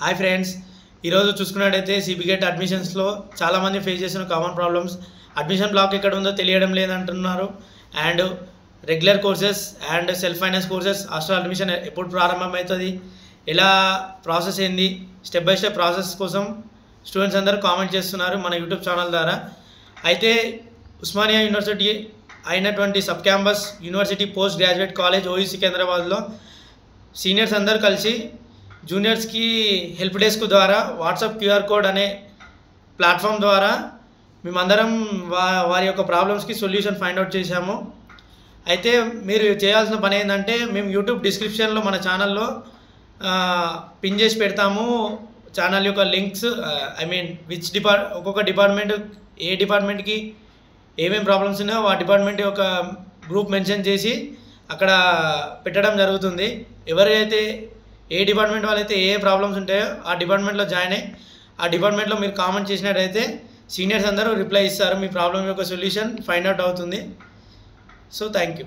Hi friends, ఈరోజు చూసుకున్నట్టయితే సిబిగేట్ అడ్మిషన్స్లో చాలామంది ఫేస్ చేసిన కామన్ ప్రాబ్లమ్స్. అడ్మిషన్ బ్లాక్ ఎక్కడ ఉందో తెలియడం లేదంటున్నారు. And regular courses and self finance courses hostel admission ఎప్పుడు ప్రారంభమవుతుంది, ఎలా ప్రాసెస్ ఏంది, స్టెప్ బై స్టెప్ ప్రాసెస్ కోసం స్టూడెంట్స్ అందరూ కామెంట్ చేస్తున్నారు మన యూట్యూబ్ ఛానల్ ద్వారా. అయితే ఉస్మానియా యూనివర్సిటీ అయినటువంటి sub campus university post graduate college OUC సికింద్రాబాద్లో సీనియర్స్ అందరూ కలిసి జూనియర్స్కి హెల్ప్ డెస్క్ ద్వారా వాట్సాప్ క్యూఆర్ కోడ్ అనే ప్లాట్ఫామ్ ద్వారా మేమందరం వారి యొక్క ప్రాబ్లమ్స్కి సొల్యూషన్ ఫైండ్ అవుట్ చేశాము. అయితే మీరు చేయాల్సిన పని ఏంటంటే, మేము యూట్యూబ్ డిస్క్రిప్షన్లో మన ఛానల్లో పిన్ చేసి పెడతాము ఛానల్ యొక్క లింక్స్. ఒక్కొక్క డిపార్ట్మెంట్ ఏ డిపార్ట్మెంట్కి ఏమేమి ప్రాబ్లమ్స్ ఉన్నాయో ఆ డిపార్ట్మెంట్ యొక్క గ్రూప్ మెన్షన్ చేసి అక్కడ పెట్టడం జరుగుతుంది. ఎవరైతే ఏ డిపార్ట్మెంట్ వాళ్ళైతే ఏ ప్రాబ్లమ్స్ ఉంటాయో ఆ డిపార్ట్మెంట్లో జాయిన్ అయ్యి ఆ డిపార్ట్మెంట్లో మీరు కామెంట్ చేసినట్టయితే సీనియర్స్ అందరూ రిప్లై ఇస్తారు. మీ ప్రాబ్లం యొక్క సొల్యూషన్ ఫైండ్ అవుట్ అవుతుంది. So thank you.